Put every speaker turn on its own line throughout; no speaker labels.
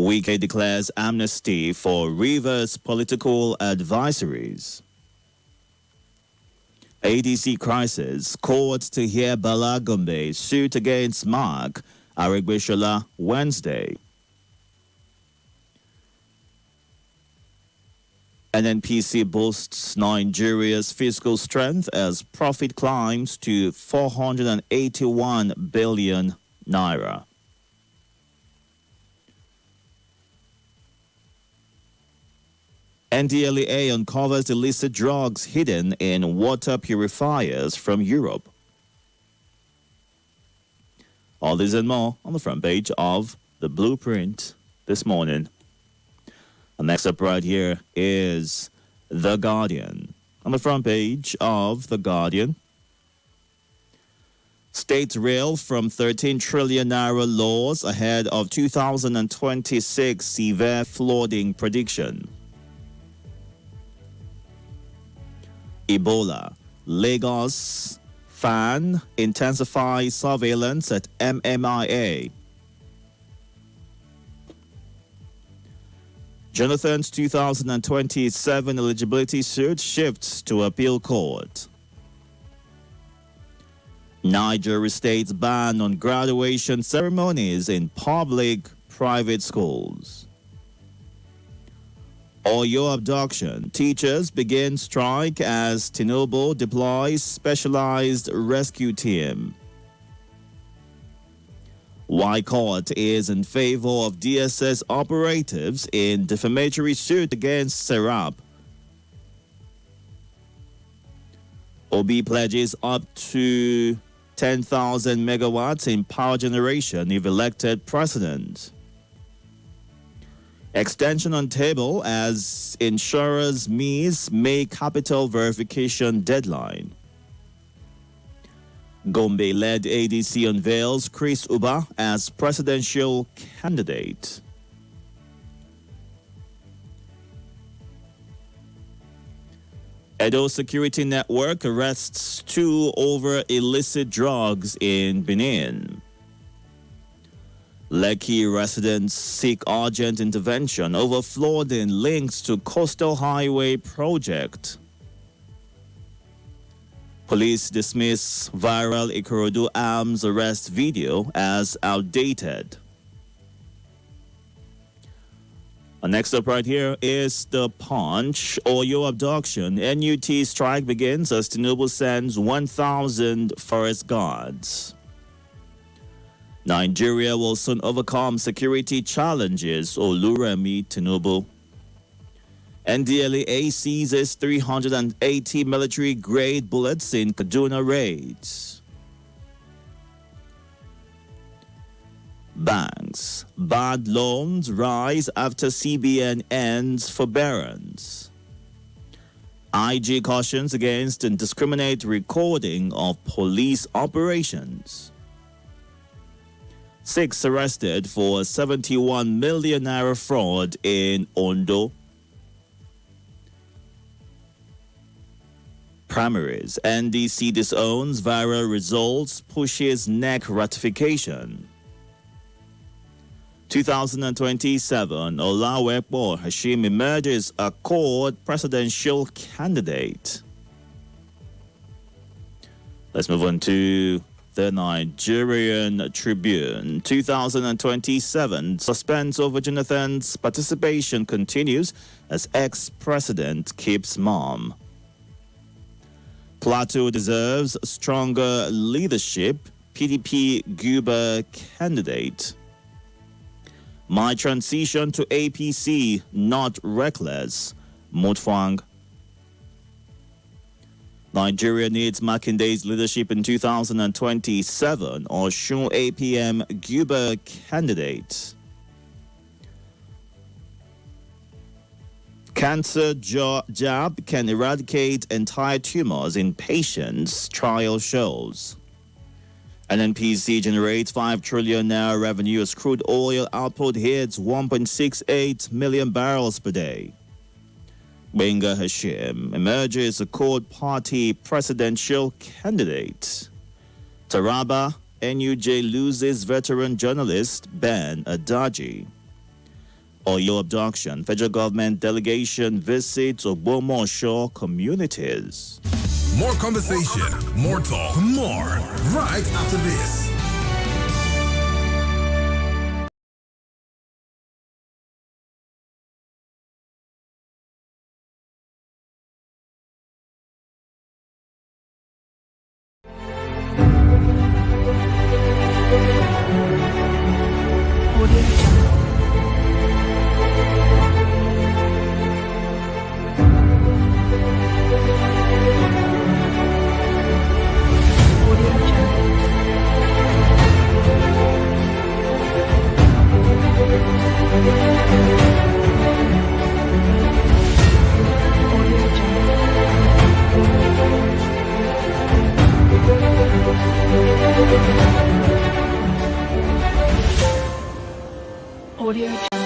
Wike declares amnesty for Rivers political advisories. ADC crisis, court to hear Bala Gombe suit against Mark Aregbesola Wednesday. NNPC boasts Nigeria's fiscal strength as profit climbs to 481 billion naira. NDLEA uncovers illicit drugs hidden in water purifiers from Europe. All this and more on the front page of the Blueprint this morning. And next up right here is The Guardian. On the front page of The Guardian, State rail from 13 trillion naira loss ahead of 2026 severe flooding prediction. Ebola, Lagos fan intensifies surveillance at MMIA. Jonathan's 2027 eligibility suit shifts to appeal court. Niger states ban on graduation ceremonies in public private schools. Oyo abduction. Teachers begin strike as Tinubu deploys specialized rescue team. Why court is in favor of DSS operatives in defamatory suit against Serap. Obi pledges up to 10,000 megawatts in power generation if elected president. Extension on table as insurers miss May capital verification deadline. Gombe-led ADC unveils Chris Uba as presidential candidate. Edo Security Network arrests 2 over illicit drugs in Benin. Lekki residents seek urgent intervention over flooding links to coastal highway project. Police dismiss viral Itodo arms arrest video as outdated. Next up right here is The Punch. Oyo abduction. NUT strike begins as Tinubu sends 1,000 forest guards. Nigeria will soon overcome security challenges, Oluremi Tinubu. NDLEA seizes 380 military-grade bullets in Kaduna raids. Banks. Bad loans rise after CBN ends forbearance. IG cautions against indiscriminate recording of police operations. 6 arrested for 71 million naira fraud in Ondo. Primaries. NDC disowns viral results, pushes NEC ratification. 2027, Olawepo Hashim emerges Accord presidential candidate. Let's move on to the Nigerian Tribune. 2027, suspense over Jonathan's participation continues as ex-president keeps mum. Plateau deserves stronger leadership, PDP Guba candidate. My transition to APC not reckless, Mutfwang. Nigeria needs Makinde's leadership in 2027, Osun APM Guba candidate. Cancer jab can eradicate entire tumors in patients, trial shows. NNPC generates 5 trillion naira revenue as crude oil output hits 1.68 million barrels per day. Benga Hashim emerges Accord Party presidential candidate. Taraba, NUJ loses veteran journalist Ben Adaji. Oyo abduction. Federal government delegation visits Ogbomoso communities.
More conversation, more talk, more right after this.
Audio Jungle.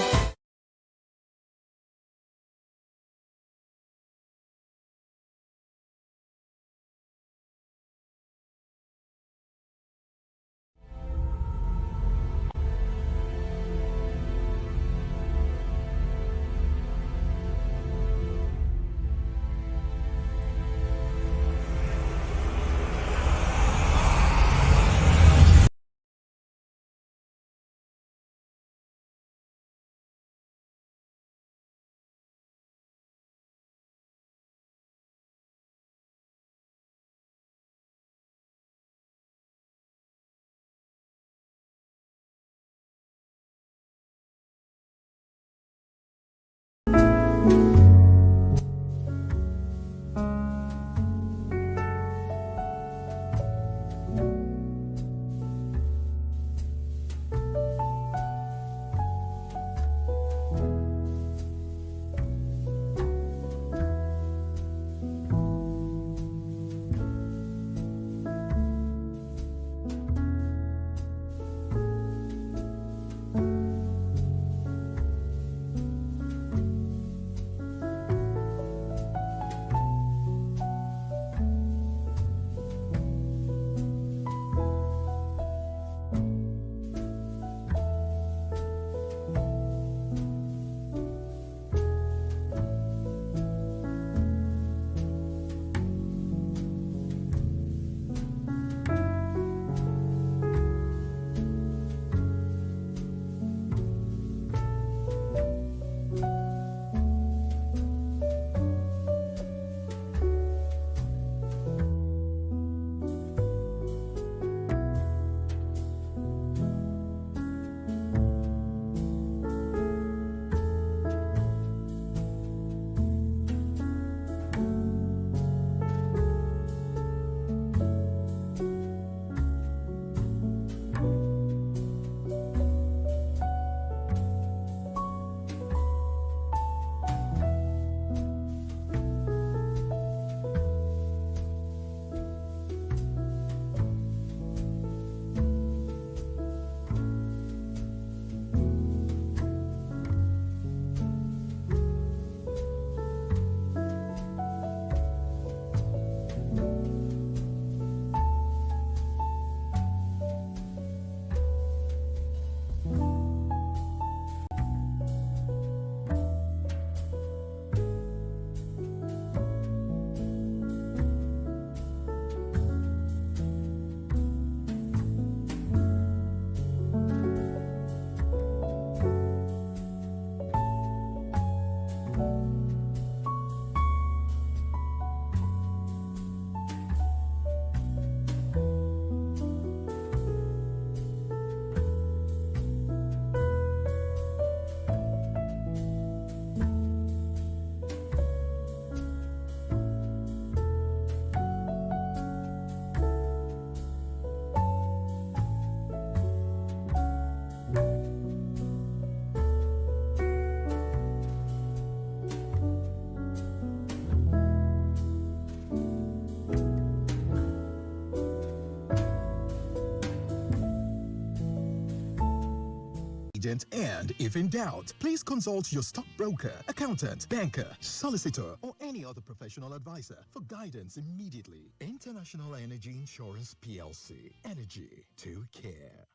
And if in doubt, please consult your stockbroker, accountant, banker, solicitor, or any other professional advisor for guidance immediately. International Energy Insurance PLC. Energy to care.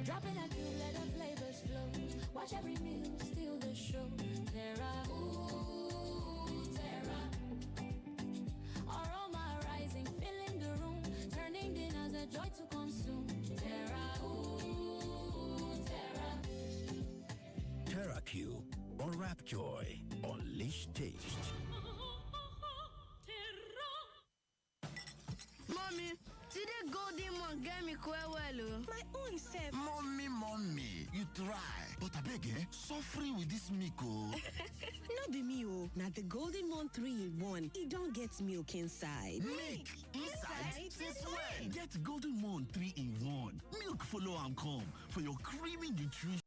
Dropping a cube, let the flavors flow. Watch every meal, steal the show. Terra, ooh, Terra. Aroma rising, filling the room, turning dinners a joy to consume. Terra, ooh, Terra.
TerraQ, unwrap joy, unleash taste.
Mommy, today golden one get me quite well. My own self.
Mommy, you try. But I beg, suffering with this milk, oh.
No be me, oh. Now the golden one 3-in-1. It don't get milk inside.
Milk inside? Since when? Get golden one 3-in-1. Milk follow and come for your creamy nutrition.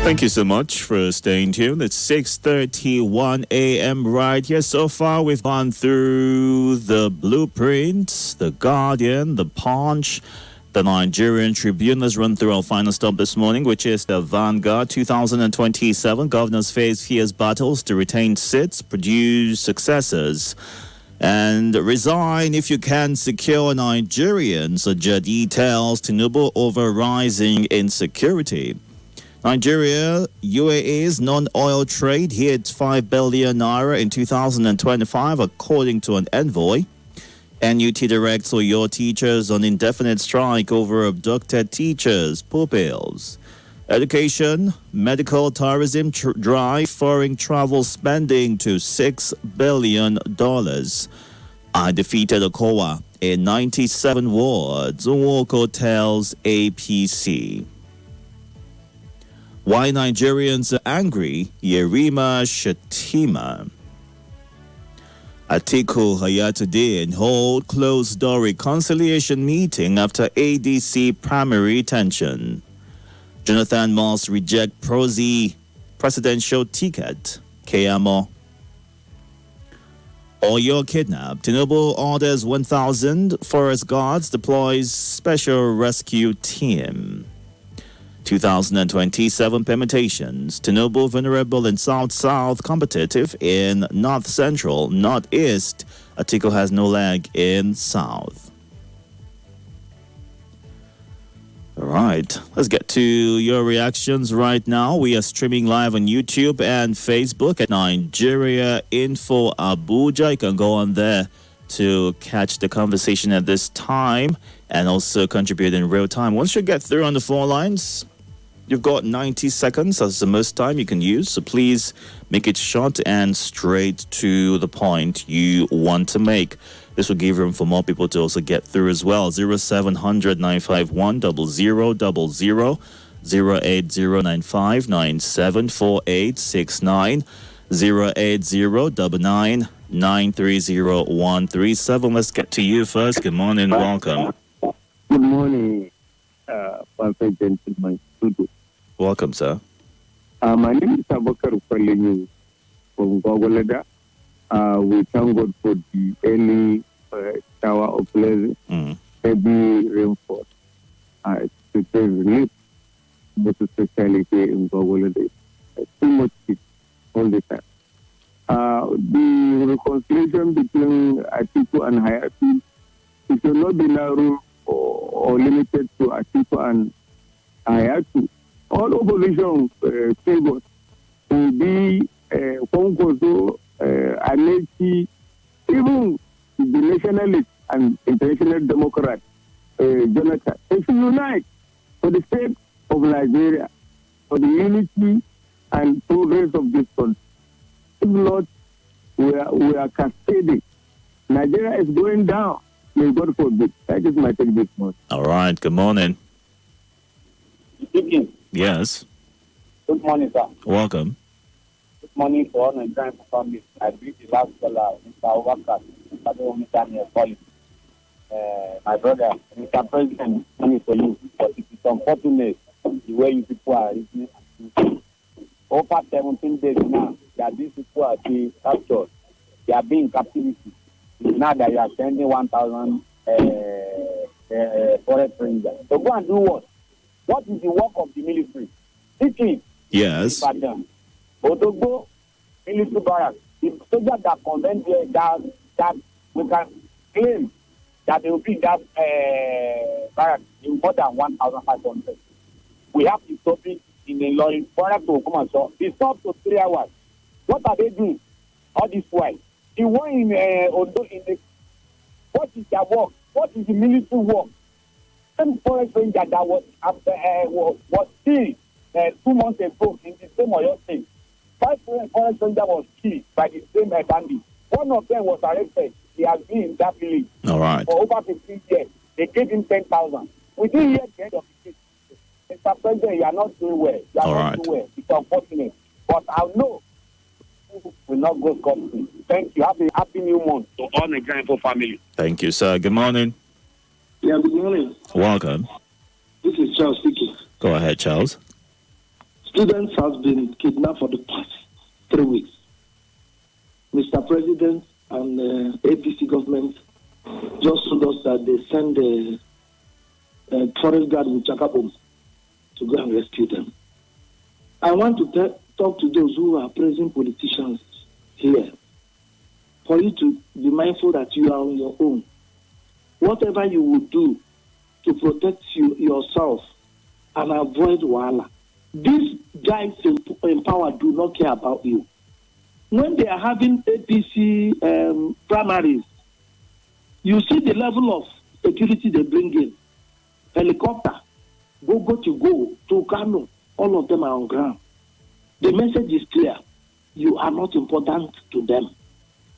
Thank you so much for staying tuned. It's 6:31 a.m. right here. So far, we've gone through the Blueprint, the Guardian, the Punch, the Nigerian Tribune. Let's run through our final stop this morning, which is the Vanguard. 2027 governors face fierce battles to retain seats, produce successors, and resign if you can secure Nigerians. Jadi tells Tinubu over rising insecurity. Nigeria, UAE's non-oil trade hit 5 billion naira in 2025, according to an envoy. NUT directs Oyo teachers on indefinite strike over abducted teachers' pupils. Education, medical tourism drive foreign travel spending to $6 billion. I defeated Okowa in 97 wards, Nwoko tells APC. Why Nigerians are angry, Yerima Shatima. Atiku Hayatuddin hold closed-door reconciliation meeting after ADC primary tension. Jonathan must reject Prozi presidential ticket. Keyamo. Oyo kidnapped. Tinubu orders 1,000 forest guards, deploys special rescue team. 2027 permutations. Tinubu vulnerable in South-South, competitive in North-Central, North-East. Atiku has no leg in South. All right, let's get to your reactions right now. We are streaming live on YouTube and Facebook at Nigeria Info Abuja. You can go on there to catch the conversation at this time and also contribute in real time. Once you get through on the phone lines, you've got 90 seconds. That's the most time you can use. So please make it short and straight to the point you want to make. This will give room for more people to also get through as well. 0700 951 0000, 08095 974869, 08099 930 Let's get to you first. Good morning. Welcome.
Good morning, perfect gentleman.
Welcome, sir.
My name is Abakar Kwalini from Gogoleda. We thank God for the early shower of blessing, heavy rainfall. It's a relief, but especially here in Gogoleda. Too much heat all the time. The reconciliation between Atiku and Hayati, it should not be narrow or limited to Atiku and Hayati. All opposition figures will be Konkoso, Aneki, even the nationalist and international Democrat, Jonathan. They should unite for the sake of Nigeria, for the unity and progress of this country. If not, we are cascading. Nigeria is going down. May God forbid. That is my take this morning.
All right. Good morning.
Speaking.
Yes.
Good morning, sir.
Welcome.
morning for all Nigerian families. I greet the last caller, Mr. Overcast, Mr. Daniel Collins. My brother, Mr. President, money for you, but it is unfortunate the way you people are listening. Over 17 days now that these people are being captured, they are being in captivity. It's now that you are sending 1,000 forest rangers. So go and do what? What is the work of the military? City.
Yes.
Otogbo, military barracks. The soldiers that convent there, that we can claim that they will be that barracks in more than 1,500. We have to stop it in the law barracks to come and so it's up to 3 hours. What are they doing? All this while. The one in Ondo in the what is their work? What is the military work? Same forest ranger that was killed 2 months ago in the same Oyo State. 5 forest rangers was killed by the same bandit. One of them was arrested. He has been in that village
All right.
for over 15 years. They gave him 10,000. We didn't hear the end of the case. Mr. President, you are not doing well. You are
All
not
right.
doing well. It's unfortunate. But I know will not go scot-free. Thank you. Happy new month to all Nigerian family.
Thank you, sir. Good morning.
Yeah, good morning.
Welcome.
This is Charles speaking.
Go ahead, Charles.
Students have been kidnapped for the past 3 weeks. Mr. President and APC government just told us that they send a forest guard with Chakabom to go and rescue them. I want to talk to those who are praising politicians here for you to be mindful that you are on your own. Whatever you will do to protect yourself and avoid wahala, these guys in power do not care about you. When they are having APC primaries, you see the level of security they bring in. Helicopter, go to Kano, all of them are on ground. The message is clear. You are not important to them.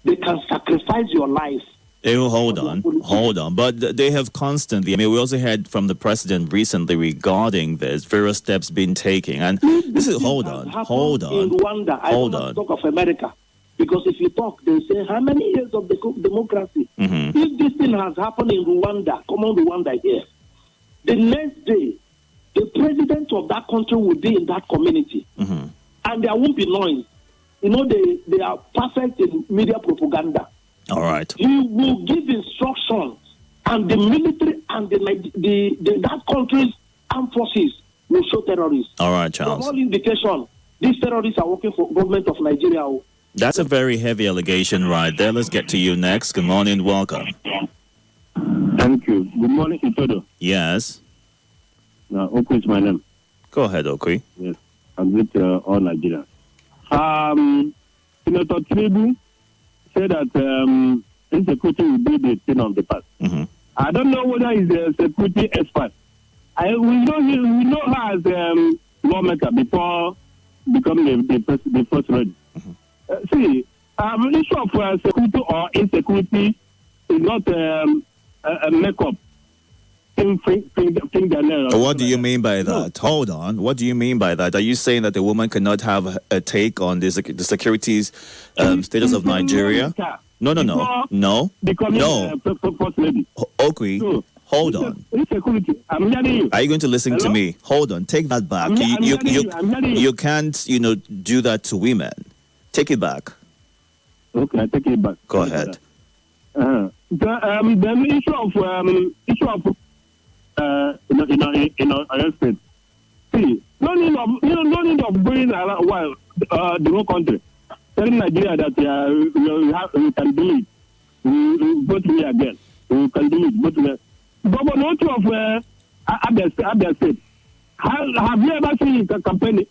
They can sacrifice your life.
Hold on. But they have constantly, I mean, we also heard from the president recently regarding this, various steps being taken. And this is, hold on.
In Rwanda, I don't want to talk of America. Because if you talk, they say, how many years of democracy?
Mm-hmm.
If this thing has happened in Rwanda, come on Rwanda here, the next day, the president of that country will be in that community.
Mm-hmm.
And there won't be noise. You know, they are perfect in media propaganda.
All right.
He will give instructions, and the military and that country's armed forces will show terrorists.
All right,
From
Charles.
all indication, these terrorists are working for government of Nigeria.
That's a very heavy allegation right there. Let's get to you next. Good morning. Welcome.
Thank you. Good morning, Itodo.
Yes.
Okwi is my name.
Go ahead, Okwi.
Yes. I greet all Nigerians. Senator Tinubu said that insecurity will be the thing of the past.
Mm-hmm.
I don't know whether he's a security expert. We know her as lawmaker before becoming the first lady.
Mm-hmm.
Issue of security or insecurity is not a makeup.
What do you mean by that? No. Hold on. What do you mean by that? Are you saying that a woman cannot have a take on the security's status of Nigeria? No. Okwi,
so,
hold on.
Insecurity. I'm hearing you.
Are you going to listen
Hello?
to me? Hold on. Take that back. You can't, do that to women. Take it back.
Okay, I take it back.
Go ahead.
The issue of in our state. See, no need of going around the whole country, telling Nigeria that we can do it. We vote me again. We can do it. Vote me. But not of other state. Have you ever seen a campaign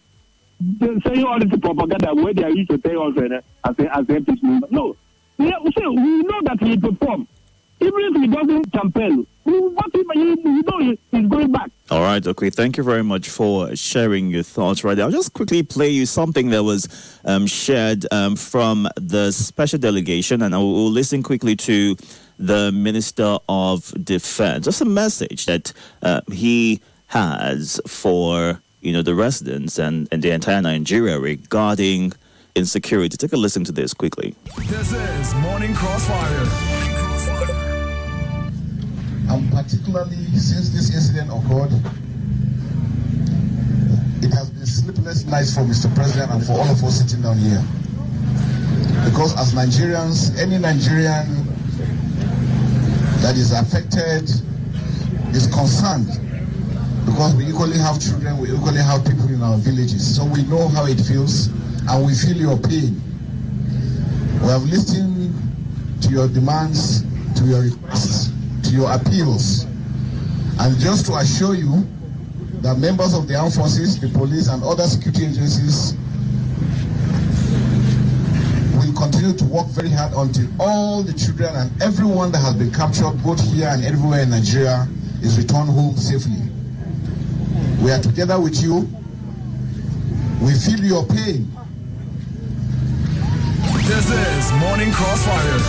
saying all this propaganda where they are used to tell us as a people? No. We know that he perform. Even if he doesn't campaign, he's going back.
All right, okay. Thank you very much for sharing your thoughts right there. I'll just quickly play you something that was shared from the special delegation, and I will listen quickly to the Minister of Defense. Just a message that he has for the residents and the entire Nigeria regarding insecurity. Take a listen to this quickly.
This is Morning Crossfire.
And particularly since this incident occurred, it has been sleepless nights for Mr. President and for all of us sitting down here. Because as Nigerians, any Nigerian that is affected is concerned, because we equally have children, we equally have people in our villages. So we know how it feels and we feel your pain. We have listened to your demands, to your requests, to your appeals. And just to assure you that members of the armed forces, the police and other security agencies will continue to work very hard until all the children and everyone that has been captured both here and everywhere in Nigeria is returned home safely. We are together with you. We feel your pain.
This is Morning Crossfire.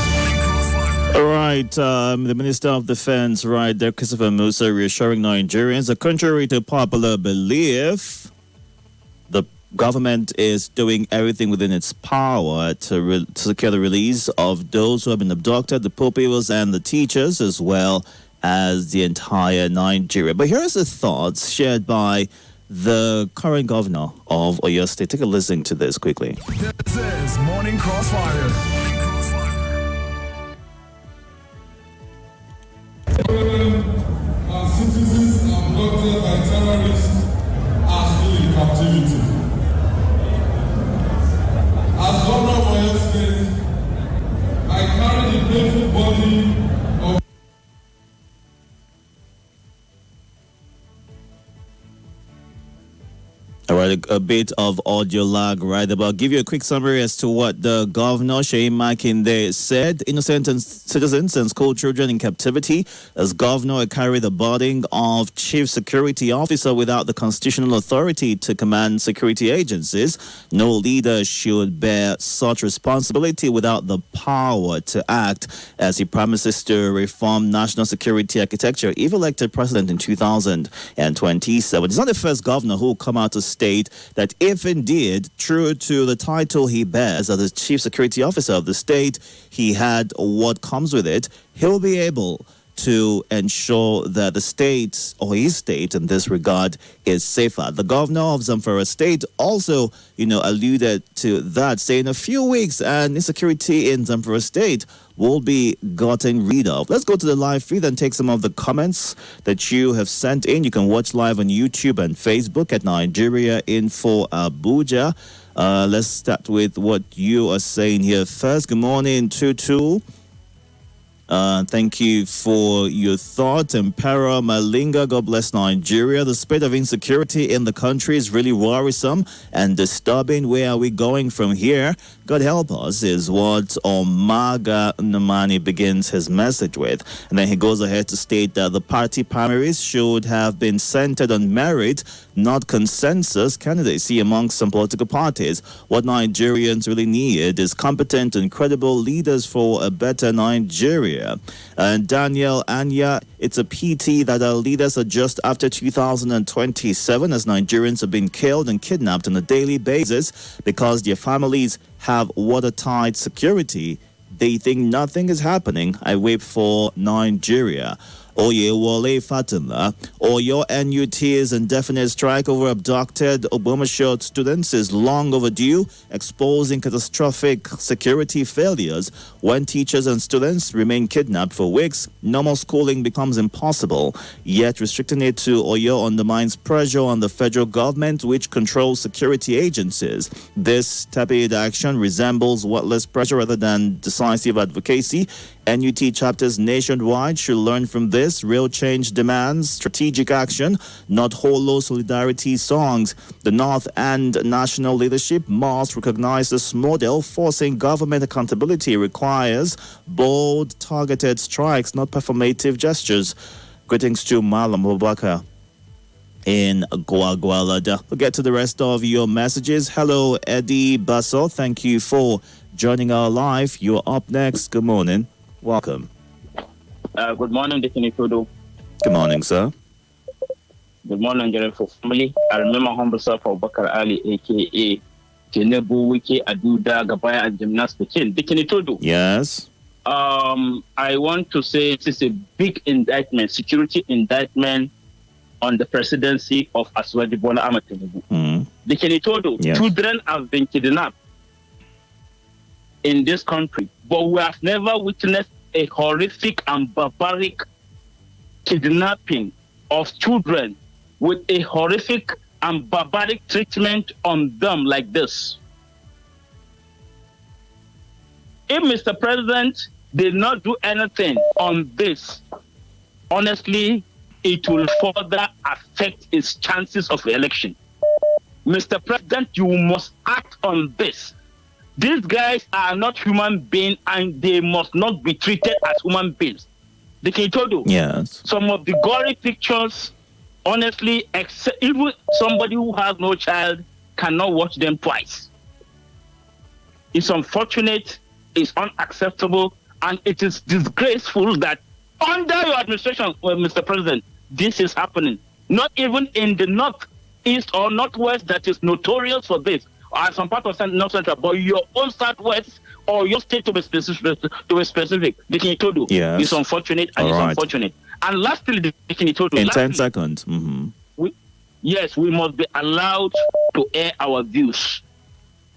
All right, the Minister of Defense, right there, Christopher Musa, reassuring Nigerians that contrary to popular belief, the government is doing everything within its power to secure the release of those who have been abducted, the pupils and the teachers, as well as the entire Nigeria. But here's the thoughts shared by the current governor of Oyo State. Take a listen to this quickly.
This is Morning Crossfire.
Our citizens abducted by terrorists are still in captivity. As governor of Oyo State, I carry the painful body of
All right, a bit of audio lag right about. Give you a quick summary as to what the governor, Seyi Makinde, said. Innocent citizens and school children in captivity. As governor, I carry the burden of chief security officer without the constitutional authority to command security agencies. No leader should bear such responsibility without the power to act, as he promises to reform national security architecture if elected president in 2027. He's not the first governor who will come out to state that if indeed true to the title he bears as the chief security officer of the state, he had what comes with it, he'll be able to ensure that the state, or his state in this regard, is safer. The governor of Zamfara State also, alluded to that, saying a few weeks and insecurity in Zamfara State will be gotten rid of. Let's go to the live feed and take some of the comments that you have sent in. You can watch live on YouTube and Facebook at Nigeria Info Abuja. Let's start with what you are saying here first. Good morning, Tutu. Thank you for your thought. Empera Malinga, God bless Nigeria. The spread of insecurity in the country is really worrisome and disturbing. Where are we going from here? God help us is what Omaga Namani begins his message with. And then he goes ahead to state that the party primaries should have been centered on merit, not consensus candidacy amongst some political parties. What Nigerians really need is competent and credible leaders for a better Nigeria. And Daniel Anya, it's a PT that our leaders are just after 2027, as Nigerians have been killed and kidnapped on a daily basis because their families have watertight security. They think nothing is happening. I wait for Nigeria. Oyewole Fatima, or your NUT's indefinite strike over abducted Obamasho students is long overdue, exposing catastrophic security failures. When teachers and students remain kidnapped for weeks, normal schooling becomes impossible. Yet restricting it to Oyo undermines pressure on the federal government, which controls security agencies. This tepid action resembles wordless pressure rather than decisive advocacy. NUT chapters nationwide should learn from this. Real change demands strategic action, not hollow solidarity songs. The North and national leadership must recognize this model. Forcing government accountability requires bold, targeted strikes, not performative gestures. Greetings to Malam Obaka in Gwagwalada. We'll get to the rest of your messages. Hello, Eddie Basso. Thank you for joining our live. You're up next. Good morning. Welcome.
Good morning, this is Itodo.
Good morning, sir.
Good morning, Nigeria for family. I remember humble self of Bakar Ali, aka Kenebu, Wiki, Aduda, Gabaya, and Gymnastics. Itodo.
Yes.
I want to say this is a big indictment, security indictment on the presidency of Aswadi Bola Ahmed Tinubu. Itodo,
Yes.
children have been kidnapped in this country, but we have never witnessed a horrific and barbaric kidnapping of children with a horrific and barbaric treatment on them like this. If Mr. President did not do anything on this, honestly, it will further affect his chances of election. Mr. President, you must act on this. These guys are not human beings and they must not be treated as human beings. The Itodo.
Yes.
Some of the gory pictures, honestly, even somebody who has no child cannot watch them twice. It's unfortunate, it's unacceptable, and it is disgraceful that under your administration, Mr. President, this is happening. Not even in the northeast or northwest that is notorious for this, or some part of North Central, but your own southwest or your state to be specific. The Itodo.
Yes.
It's unfortunate and
All right.
unfortunate. And lastly, the Itodo.
In 10 seconds. Mm-hmm.
We must be allowed to air our views.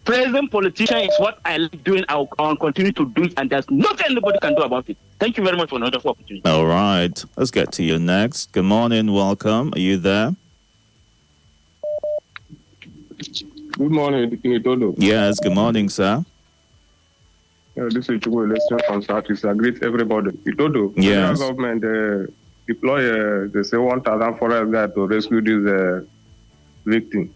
Present politician is what I like doing. I'll continue to do it, and there's nothing anybody can do about it. Thank you very much for another opportunity.
All right. Let's get to you next. Good morning. Welcome. Are you there?
Good morning, Itodo.
Yes. Good morning, sir.
This is Chugo Election from Southeast. I greet everybody. Itodo.
Yes.
The government deploy, they say 1,000 forest guys to rescue this victim.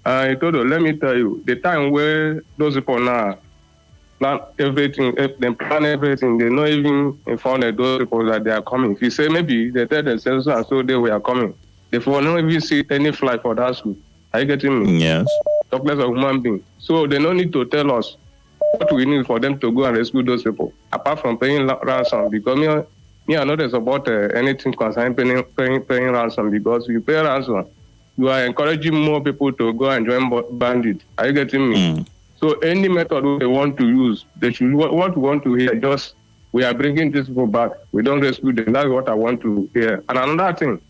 Itodo, let me tell you, the time where those people now plan everything, they plan everything, they not even inform those people that they are coming. If you say maybe they tell themselves and so they were coming, they will not even see any flight for that school. Are you getting me?
Yes.
Talk less of human being. So they don't need to tell us what we need for them to go and rescue those people, apart from paying ransom. Because me I know there's about anything concerning paying ransom, because if you pay ransom, you are encouraging more people to go and join bandits. Are you getting me? So any method they want to use, they should what we want to hear. Just we are bringing these people back. We don't rescue them. That's what I want to hear. And another thing,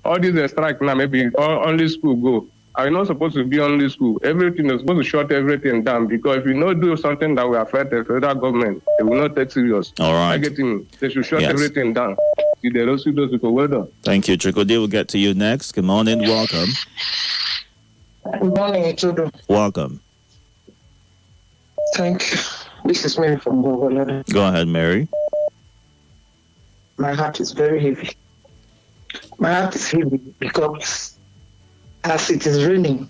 all these strike now, maybe only school go. Are not supposed to be only school. Everything is supposed to shut everything down, because if you not do something that will affect the federal government, they will not take serious.
All right.
I get me. They should shut everything down. See, they don't see those people. Well done.
Thank you, Chikodi. We'll get to you next. Good morning. Welcome.
Good morning, Itodo.
Welcome.
Thank you. This is Mary from Gogola.
Go ahead, Mary.
My heart is very heavy. My heart is heavy because as it is raining,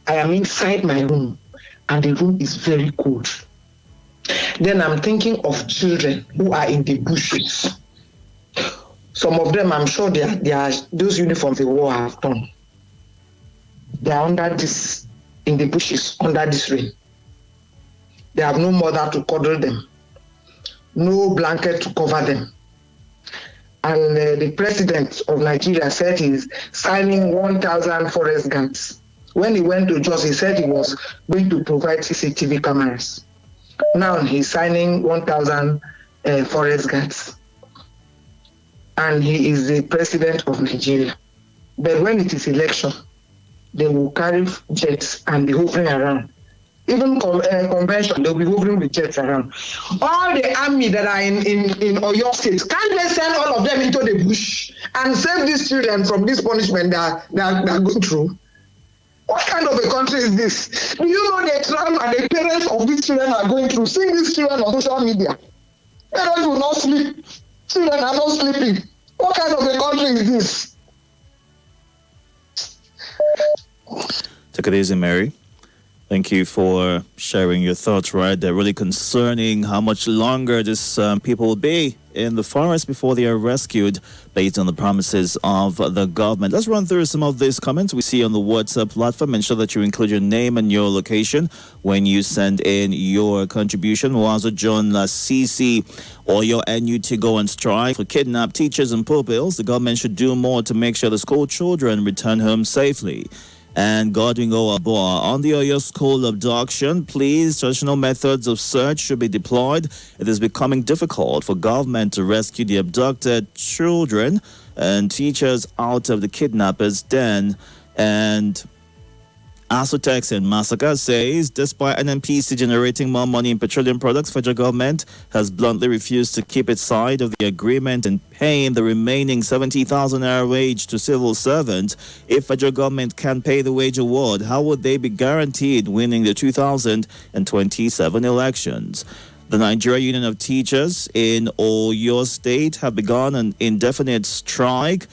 I am inside my room and the room is very cold. Then I'm thinking of children who are in the bushes. Some of them, I'm sure they are those uniforms they wore have torn. They are under this, in the bushes, under this rain. They have no mother to cuddle them, no blanket to cover them. And the president of Nigeria said he's signing 1,000 forest guards. When he went to Jos, he said he was going to provide CCTV cameras. Now he's signing 1,000 forest guards. And he is the president of Nigeria. But when it is election, they will carry jets and be hovering around. Even convention, they'll be hovering with jets around. All the army that are in Oyo State, can't they send all of them into the bush and save these children from this punishment that they are going through? What kind of a country is this? Do you know the trauma the parents of these children are going through? Seeing these children on social media. Parents will not sleep. Children are not sleeping. What kind of a country is this?
Take it easy, Mary. Thank you for sharing your thoughts, right? They're really concerning how much longer these people will be in the forest before they are rescued based on the promises of the government. Let's run through some of these comments we see on the WhatsApp platform. Ensure that you include your name and your location when you send in your contribution. Wazo John Sisi or your NUT go on strike for kidnapped teachers and pupils. The government should do more to make sure the school children return home safely. And Godwin Owaboa, on the Oyo School abduction, please, traditional methods of search should be deployed. It is becoming difficult for government to rescue the abducted children and teachers out of the kidnappers' den. And Asotex in Massacre says, despite NNPC generating more money in petroleum products, federal government has bluntly refused to keep its side of the agreement and paying the remaining 70,000 naira wage to civil servants. If federal government can pay the wage award, how would they be guaranteed winning the 2027 elections? The Nigeria Union of Teachers in Oyo State have begun an indefinite strike.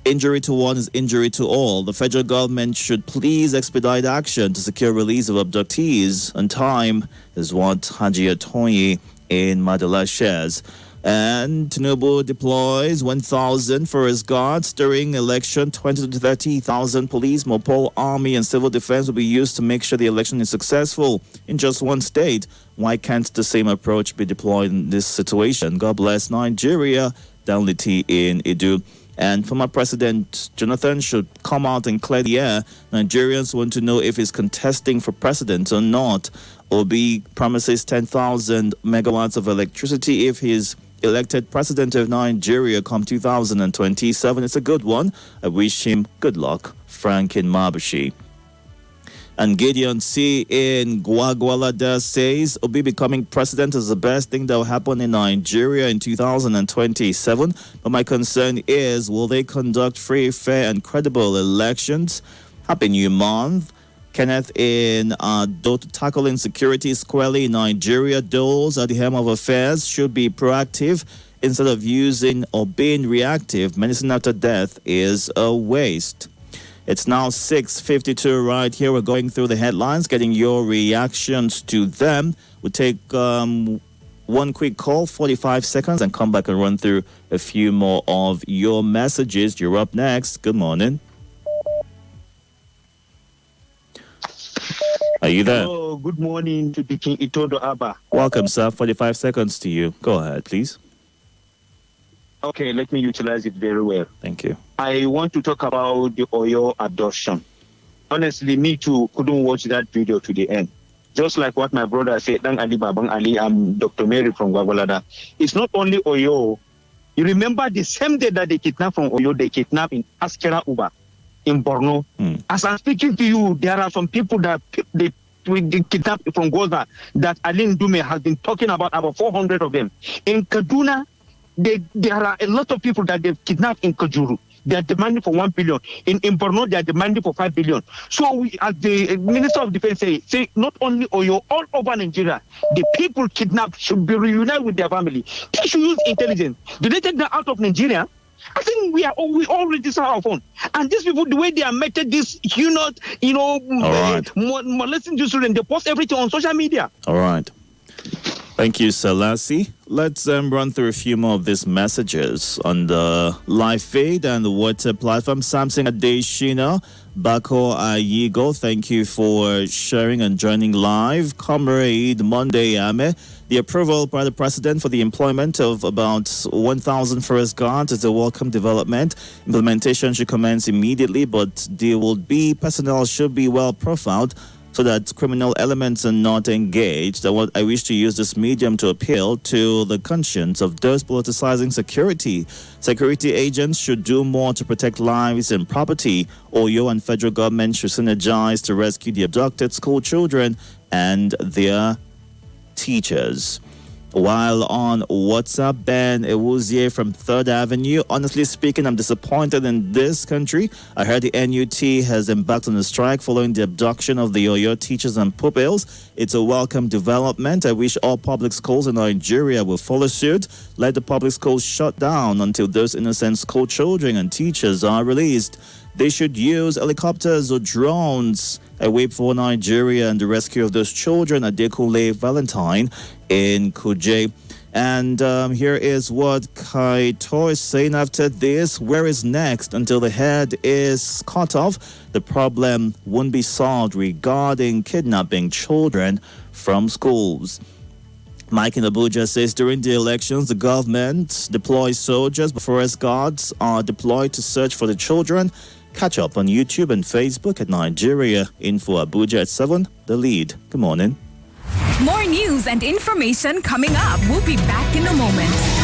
Injury to one is injury to all. The federal government should please expedite action to secure release of abductees on time, is what Haji Atoyi in Madala shares. And Tinubu deploys 1,000 for his guards during election. 20 to 30,000 police, mobile army, and civil defense will be used to make sure the election is successful in just one state. Why can't the same approach be deployed in this situation? God bless Nigeria. Downlity in Itodo. And former President Jonathan should come out and clear the air. Nigerians want to know if he's contesting for president or not. Obi promises 10,000 megawatts of electricity if he's elected president of Nigeria come 2027. It's a good one. I wish him good luck. Frank in Mabushi. And Gideon C. in Gwagwalada says, Obi becoming president is the best thing that will happen in Nigeria in 2027. But my concern is, will they conduct free, fair, and credible elections? Happy New Month. Kenneth in to tackle insecurity squarely in Nigeria. Those at the helm of affairs should be proactive instead of using or being reactive. Medicine after death is a waste. It's now 6:52 right here. We're going through the headlines, getting your reactions to them. We'll take one quick call, 45 seconds, and come back and run through a few more of your messages. You're up next. Good morning. Are you there?
Oh, good morning to the King Itodo Abba.
Welcome, sir. 45 seconds to you. Go ahead, please.
Okay, let me utilize it very well.
Thank you.
I want to talk about the Oyo adoption. Honestly, me too couldn't watch that video to the end. Just like what my brother said, Dang Ali Babang Ali, I'm Dr. Mary from Gwagwalada. It's not only Oyo. You remember the same day that they kidnapped from Oyo, they kidnapped in Askera Uba in Borno. As I'm speaking to you, there are some people that they kidnapped from Goza that Aline Dume has been talking about 400 of them. In Kaduna, there are a lot of people that they've kidnapped in Kajuru. They are demanding for 1 billion. In Borno, they are demanding for 5 billion. So, we, as the Minister of Defense say not only Oyo, all over Nigeria, the people kidnapped should be reunited with their family. They should use intelligence. Do they take them out of Nigeria? I think we all register our phone. And these people, the way they are making this, molesting children, they post everything on social media.
All right. Thank you, Selassie. Let's run through a few more of these messages on the live feed and the WhatsApp platform. Samson Adeshina, Bako Ayigo, thank you for sharing and joining live. Comrade Monday Ame, the approval by the President for the employment of about 1,000 forest guards is a welcome development. Implementation should commence immediately, but there will be personnel should be well profiled so that criminal elements are not engaged. I wish to use this medium to appeal to the conscience of those politicizing security. Security agents should do more to protect lives and property. Oyo and federal government should synergize to rescue the abducted school children and their teachers. While on WhatsApp, Ben Ewuzie from 3rd Avenue. Honestly speaking, I'm disappointed in this country. I heard the NUT has embarked on a strike following the abduction of the Oyo teachers and pupils. It's a welcome development. I wish all public schools in Nigeria will follow suit. Let the public schools shut down until those innocent school children and teachers are released. They should use helicopters or drones. I wait for Nigeria and the rescue of those children at Dekule Valentine in Kuje. And here is what Kaito is saying after this. Where is next until the head is cut off? The problem won't be solved regarding kidnapping children from schools. Mike in Abuja says during the elections, the government deploys soldiers, but forest guards are deployed to search for the children. Catch up on YouTube and Facebook at Nigeria Info Abuja at 7. The Lead. Good morning.
More news and information coming up. We'll be back in a moment.